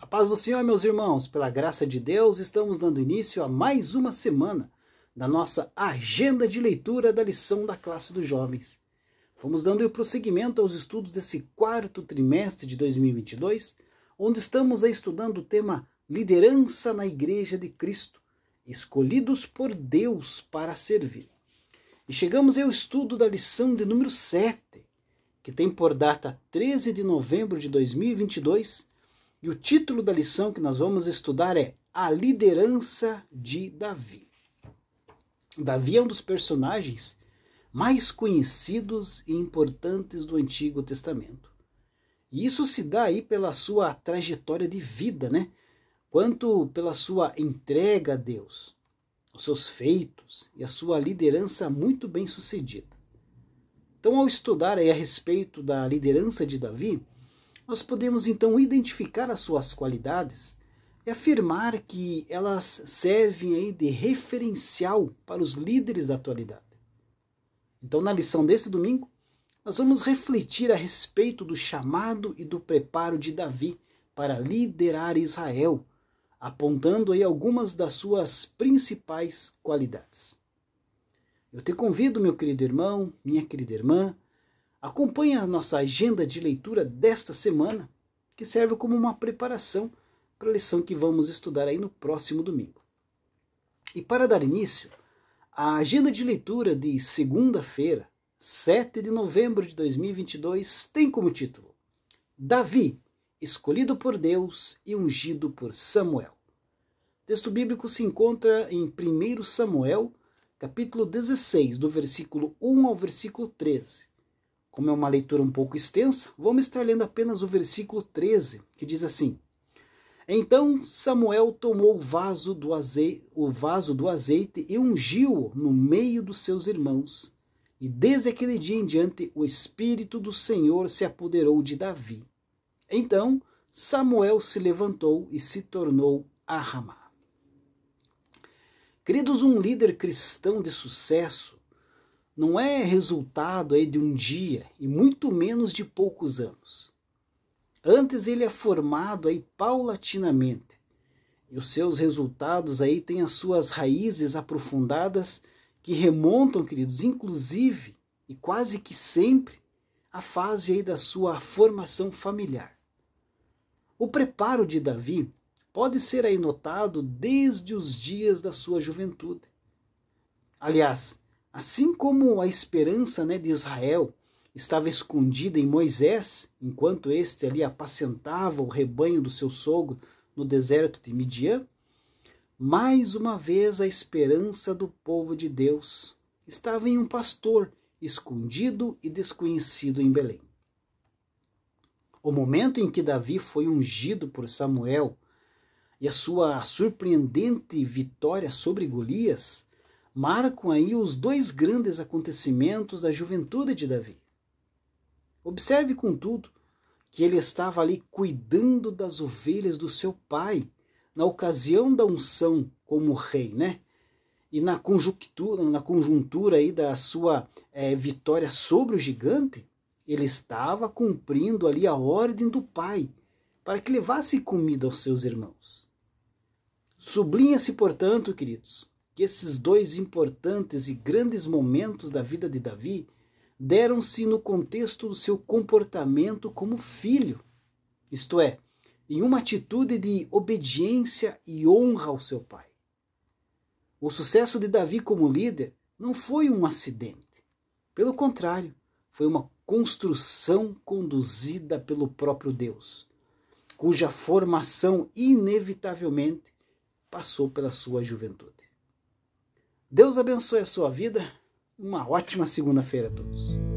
A paz do Senhor, meus irmãos, pela graça de Deus, estamos dando início a mais uma semana da nossa agenda de leitura da lição da classe dos jovens. Fomos dando prosseguimento aos estudos desse quarto trimestre de 2022, onde estamos estudando o tema Liderança na Igreja de Cristo, escolhidos por Deus para servir. E chegamos ao estudo da lição de número 7, que tem por data 13 de novembro de 2022, e o título da lição que nós vamos estudar é A Liderança de Davi. Davi é um dos personagens mais conhecidos e importantes do Antigo Testamento. E isso se dá aí pela sua trajetória de vida, quanto pela sua entrega a Deus, os seus feitos e a sua liderança muito bem sucedida. Então, ao estudar aí a respeito da liderança de Davi, nós podemos então identificar as suas qualidades e afirmar que elas servem aí de referencial para os líderes da atualidade. Então, na lição desse domingo, nós vamos refletir a respeito do chamado e do preparo de Davi para liderar Israel, apontando aí algumas das suas principais qualidades. Eu te convido, meu querido irmão, minha querida irmã, acompanhe a nossa agenda de leitura desta semana, que serve como uma preparação para a lição que vamos estudar aí no próximo domingo. E para dar início, a agenda de leitura de segunda-feira, 7 de novembro de 2022, tem como título Davi, escolhido por Deus e ungido por Samuel. O texto bíblico se encontra em 1 Samuel, capítulo 16, do versículo 1 ao versículo 13. Como é uma leitura um pouco extensa, vamos estar lendo apenas o versículo 13, que diz assim: Então Samuel tomou o vaso do azeite e ungiu-o no meio dos seus irmãos. E desde aquele dia em diante, o Espírito do Senhor se apoderou de Davi. Então Samuel se levantou e se tornou a Ramá. Queridos, um líder cristão de sucesso não é resultado aí de um dia e muito menos de poucos anos. Antes ele é formado aí paulatinamente. E os seus resultados aí têm as suas raízes aprofundadas que remontam, queridos, inclusive e quase que sempre à fase aí da sua formação familiar. O preparo de Davi pode ser aí notado desde os dias da sua juventude. Aliás, assim como a esperança de Israel estava escondida em Moisés, enquanto este ali apacentava o rebanho do seu sogro no deserto de Midian, mais uma vez a esperança do povo de Deus estava em um pastor escondido e desconhecido em Belém. O momento em que Davi foi ungido por Samuel e a sua surpreendente vitória sobre Golias marcam aí os dois grandes acontecimentos da juventude de Davi. Observe, contudo, que ele estava ali cuidando das ovelhas do seu pai, na ocasião da unção como rei, E na conjuntura aí da sua vitória sobre o gigante, ele estava cumprindo ali a ordem do pai, para que levasse comida aos seus irmãos. Sublinha-se, portanto, queridos, que esses dois importantes e grandes momentos da vida de Davi deram-se no contexto do seu comportamento como filho, isto é, em uma atitude de obediência e honra ao seu pai. O sucesso de Davi como líder não foi um acidente. Pelo contrário, foi uma construção conduzida pelo próprio Deus, cuja formação inevitavelmente passou pela sua juventude. Deus abençoe a sua vida. Uma ótima segunda-feira a todos.